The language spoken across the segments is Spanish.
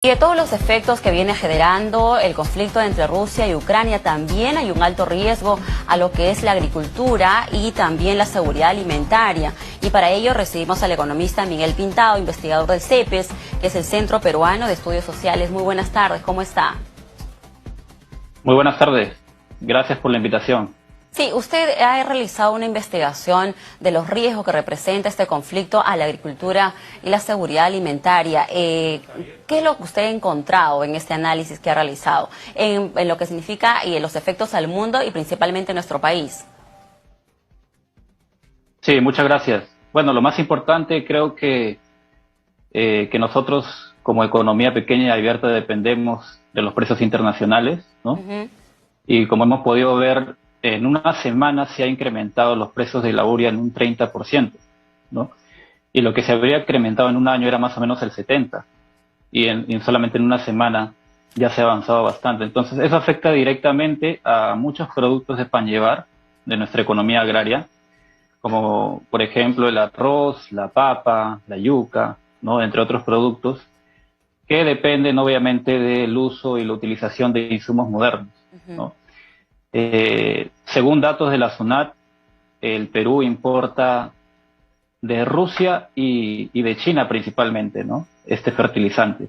Y de todos los efectos que viene generando el conflicto entre Rusia y Ucrania, también hay un alto riesgo a lo que es la agricultura y también la seguridad alimentaria. Y para ello recibimos al economista Miguel Pintado, investigador del CEPES, que es el Centro Peruano de Estudios Sociales. Muy buenas tardes, ¿cómo está? Muy buenas tardes, gracias por la invitación. Sí, usted ha realizado una investigación de los riesgos que representa este conflicto a la agricultura y la seguridad alimentaria. ¿Qué es lo que usted ha encontrado en este análisis que ha realizado en lo que significa y en los efectos al mundo y principalmente en nuestro país? Sí, muchas gracias. Bueno, lo más importante creo que nosotros como economía pequeña y abierta dependemos de los precios internacionales, ¿no? Y como hemos podido ver, en una semana se ha incrementado los precios de la urea en un 30%, ¿no? Y lo que se habría incrementado en un año era más o menos el 70%. Y solamente en una semana ya se ha avanzado bastante. Entonces, eso afecta directamente a muchos productos de pan llevar de nuestra economía agraria, como por ejemplo el arroz, la papa, la yuca, ¿no? Entre otros productos, que dependen obviamente del uso y la utilización de insumos modernos, ¿no? Según datos de la SUNAT, el Perú importa de Rusia y de China principalmente, ¿no? Este fertilizante.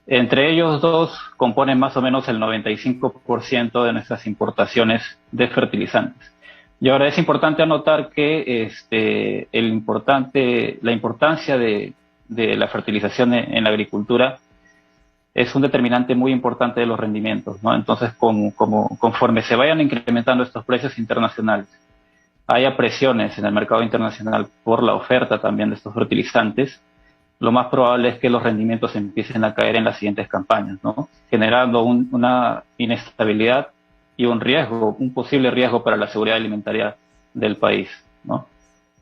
Entre ellos dos componen más o menos el 95% de nuestras importaciones de fertilizantes. Y ahora es importante anotar que la importancia de la fertilización en la agricultura es un determinante muy importante de los rendimientos, ¿no? Entonces, conforme se vayan incrementando estos precios internacionales, haya presiones en el mercado internacional por la oferta también de estos fertilizantes, lo más probable es que los rendimientos empiecen a caer en las siguientes campañas, ¿no? Generando una inestabilidad y un posible riesgo para la seguridad alimentaria del país, ¿no?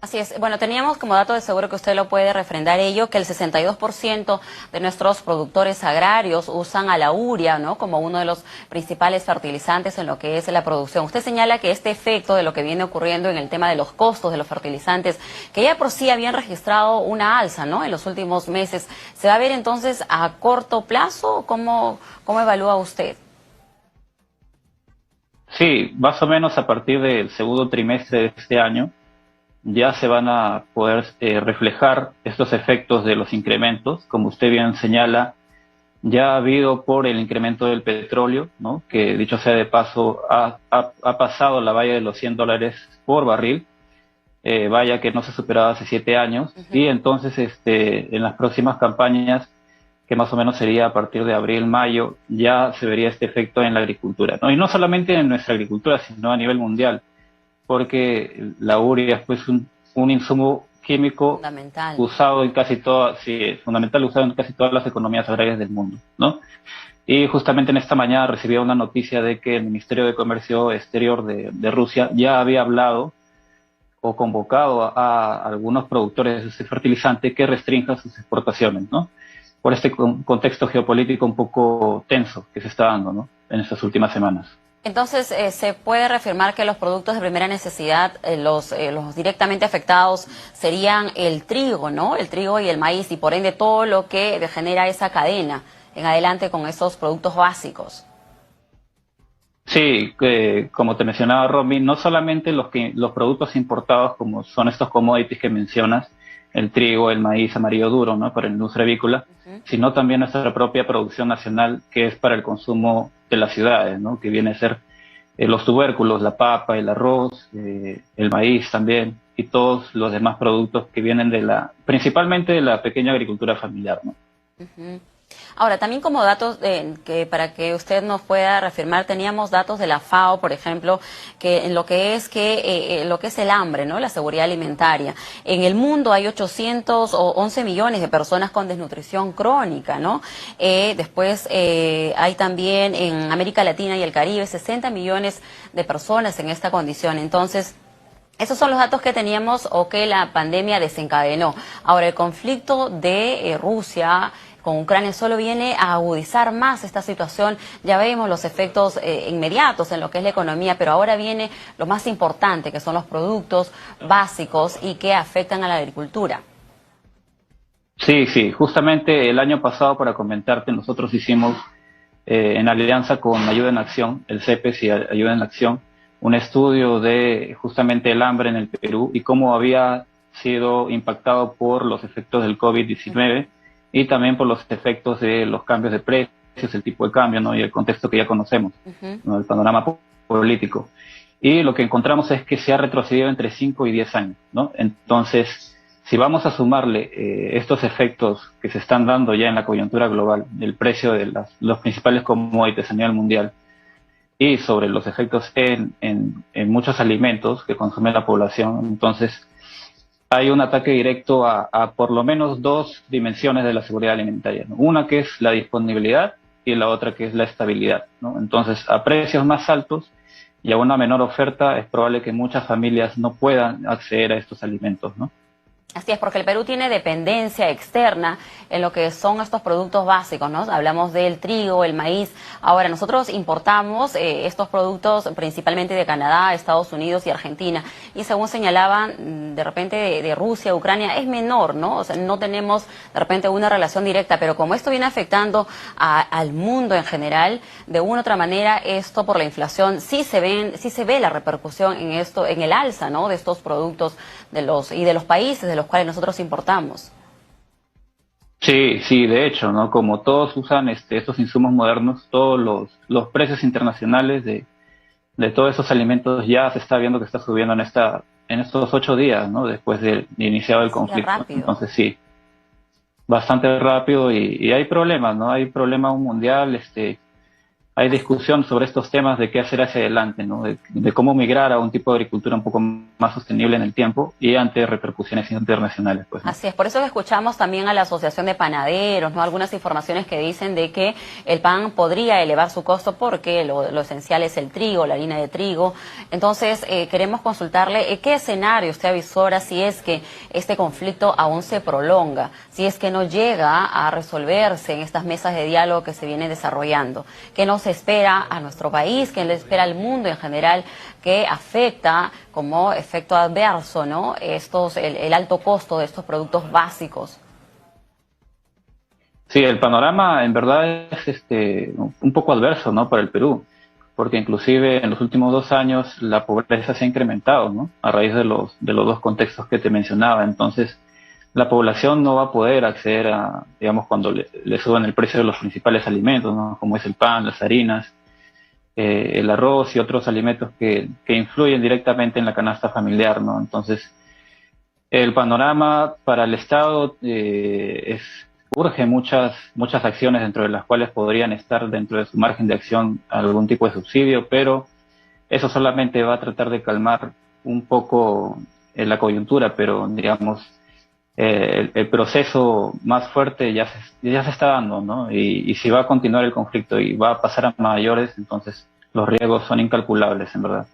Así es. Bueno, teníamos como dato de seguro que usted lo puede refrendar ello, que el 62% de nuestros productores agrarios usan a la urea, ¿no? Como uno de los principales fertilizantes en lo que es la producción. Usted señala que este efecto de lo que viene ocurriendo en el tema de los costos de los fertilizantes, que ya por sí habían registrado una alza, ¿no? En los últimos meses, ¿se va a ver entonces a corto plazo? ¿Cómo evalúa usted? Sí, más o menos a partir del segundo trimestre de este año, ya se van a poder reflejar estos efectos de los incrementos. Como usted bien señala, ya ha habido por el incremento del petróleo, ¿no? Que dicho sea de paso, ha pasado la valla de los $100 por barril, valla que no se superaba hace 7 años, y entonces en las próximas campañas, que más o menos sería a partir de abril, mayo, ya se vería este efecto en la agricultura, ¿no? Y no solamente en nuestra agricultura, sino a nivel mundial, porque la urea es pues un insumo químico Fundamental. usado en casi todas, sí, fundamental, usado en casi todas las economías agrarias del mundo, ¿no? Y justamente en esta mañana recibí una noticia de que el Ministerio de Comercio Exterior de Rusia ya había hablado o convocado a algunos productores de ese fertilizante que restrinjan sus exportaciones, ¿no? Por este contexto geopolítico un poco tenso que se está dando, ¿no? En estas últimas semanas. Entonces, ¿se puede reafirmar que los productos de primera necesidad, los directamente afectados serían el trigo, ¿no? El trigo y el maíz, y por ende todo lo que genera esa cadena en adelante con esos productos básicos? Sí, como te mencionaba Romy, no solamente los productos importados como son estos commodities que mencionas, el trigo, el maíz amarillo duro, ¿no? Para la industria avícola, sino también nuestra propia producción nacional, que es para el consumo de las ciudades, ¿no? Que viene a ser los tubérculos, la papa, el arroz, el maíz también, y todos los demás productos que vienen principalmente de la pequeña agricultura familiar, ¿no? Ahora, también como datos que para que usted nos pueda reafirmar, teníamos datos de la FAO, por ejemplo, que en lo que es el hambre, ¿no? La seguridad alimentaria. En el mundo hay 811 millones de personas con desnutrición crónica, ¿no? Después hay también en América Latina y el Caribe 60 millones de personas en esta condición. Entonces, esos son los datos que teníamos o que la pandemia desencadenó. Ahora, el conflicto de Rusia con Ucrania solo viene a agudizar más esta situación. Ya vemos los efectos inmediatos en lo que es la economía, pero ahora viene lo más importante, que son los productos básicos y que afectan a la agricultura. Sí, sí, justamente el año pasado, para comentarte, nosotros hicimos, en alianza con Ayuda en Acción, el CEPES y Ayuda en Acción, un estudio de justamente el hambre en el Perú y cómo había sido impactado por los efectos del COVID-19 y también por los efectos de los cambios de precios, el tipo de cambio, ¿no? Y el contexto que ya conocemos, Ujú. ¿no? El panorama político. Y lo que encontramos es que se ha retrocedido entre 5 y 10 años, ¿no? Entonces, si vamos a sumarle estos efectos que se están dando ya en la coyuntura global, del precio de los principales commodities a nivel mundial, y sobre los efectos en muchos alimentos que consume la población, entonces hay un ataque directo a por lo menos dos dimensiones de la seguridad alimentaria, ¿no? Una que es la disponibilidad y la otra que es la estabilidad, ¿no? Entonces, a precios más altos y a una menor oferta, es probable que muchas familias no puedan acceder a estos alimentos, ¿no? Así es, porque el Perú tiene dependencia externa en lo que son estos productos básicos, ¿no? Hablamos del trigo, el maíz. Ahora, nosotros importamos estos productos principalmente de Canadá, Estados Unidos y Argentina. Y según señalaban, de repente de Rusia, Ucrania, es menor, ¿no? O sea, no tenemos de repente una relación directa, pero como esto viene afectando al mundo en general, de una u otra manera, esto por la inflación, sí se ve la repercusión en esto, en el alza, ¿no? De estos productos de los países de los cuales nosotros importamos. Sí, sí, de hecho, ¿no? Como todos usan estos insumos modernos, todos los precios internacionales de todos esos alimentos ya se está viendo que está subiendo en estos 8 días, ¿no? Después de iniciado el Así de conflicto. rápido. Entonces sí, bastante rápido y hay problemas, ¿no? Hay problema mundial, hay discusión sobre estos temas de qué hacer hacia adelante, ¿no? De cómo migrar a un tipo de agricultura un poco más sostenible en el tiempo y ante repercusiones internacionales, pues, ¿no? Así es, por eso que escuchamos también a la Asociación de Panaderos, ¿no? Algunas informaciones que dicen de que el pan podría elevar su costo porque lo esencial es el trigo, la harina de trigo. Entonces, queremos consultarle qué escenario usted avisora si es que este conflicto aún se prolonga, si es que no llega a resolverse en estas mesas de diálogo que se vienen desarrollando. ¿Qué nos espera a nuestro país? ¿Qué le espera al mundo en general? Que afecta como efecto adverso, ¿no? El alto costo de estos productos básicos. Sí, el panorama en verdad es un poco adverso, ¿no? Para el Perú, porque inclusive en los últimos 2 años la pobreza se ha incrementado, ¿no? A raíz de los dos contextos que te mencionaba. Entonces, la población no va a poder acceder a, digamos, cuando le suban el precio de los principales alimentos, ¿no? Como es el pan, las harinas, el arroz y otros alimentos que influyen directamente en la canasta familiar, ¿no? Entonces, el panorama para el Estado urge muchas acciones dentro de las cuales podrían estar dentro de su margen de acción algún tipo de subsidio, pero eso solamente va a tratar de calmar un poco la coyuntura, pero digamos, el proceso más fuerte ya se está dando, ¿no? Y si va a continuar el conflicto y va a pasar a mayores, entonces los riesgos son incalculables, en verdad.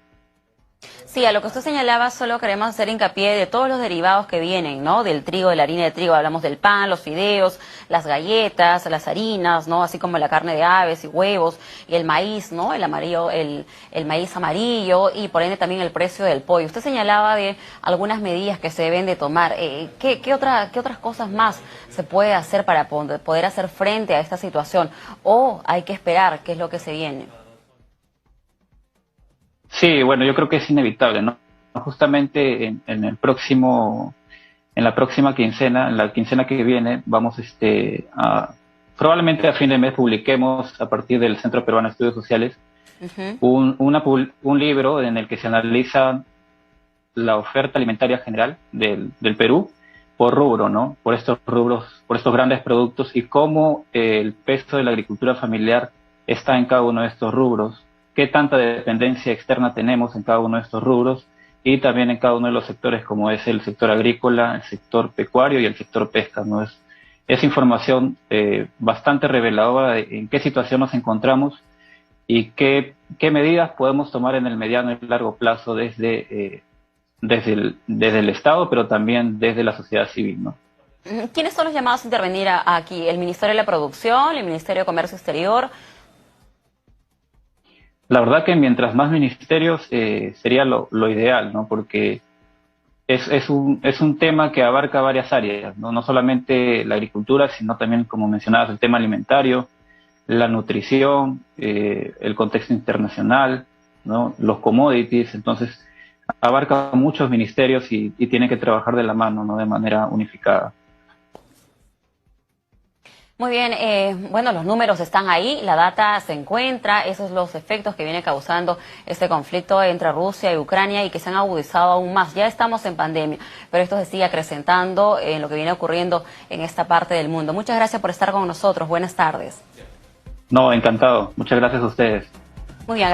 Sí, a lo que usted señalaba, solo queremos hacer hincapié de todos los derivados que vienen, ¿no? Del trigo, de la harina de trigo, hablamos del pan, los fideos, las galletas, las harinas, ¿no? Así como la carne de aves y huevos, y el maíz, ¿no? El amarillo, el maíz amarillo, y por ende también el precio del pollo. Usted señalaba de algunas medidas que se deben de tomar. ¿Qué otras cosas más se puede hacer para poder hacer frente a esta situación? ¿O hay que esperar qué es lo que se viene? Sí, bueno, yo creo que es inevitable, ¿no? Justamente en la próxima quincena, en la quincena que viene, vamos probablemente a fin de mes publiquemos a partir del Centro Peruano de Estudios Sociales Ujú. un libro en el que se analiza la oferta alimentaria general del Perú por rubro, ¿no? Por estos rubros, por estos grandes productos y cómo el peso de la agricultura familiar está en cada uno de estos rubros, qué tanta dependencia externa tenemos en cada uno de estos rubros y también en cada uno de los sectores como es el sector agrícola, el sector pecuario y el sector pesca, ¿no? Es información bastante reveladora de en qué situación nos encontramos y qué medidas podemos tomar en el mediano y largo plazo desde el Estado, pero también desde la sociedad civil, ¿no? ¿Quiénes son los llamados a intervenir aquí? ¿El Ministerio de la Producción, el Ministerio de Comercio Exterior? La verdad que mientras más ministerios sería lo ideal, ¿no? Porque es un tema que abarca varias áreas, ¿no? No solamente la agricultura, sino también, como mencionabas, el tema alimentario, la nutrición, el contexto internacional, ¿no? Los commodities. Entonces, abarca muchos ministerios y tiene que trabajar de la mano, ¿no? De manera unificada. Muy bien, bueno, los números están ahí, la data se encuentra, esos son los efectos que viene causando este conflicto entre Rusia y Ucrania y que se han agudizado aún más. Ya estamos en pandemia, pero esto se sigue acrecentando en lo que viene ocurriendo en esta parte del mundo. Muchas gracias por estar con nosotros. Buenas tardes. No, encantado. Muchas gracias a ustedes. Muy bien,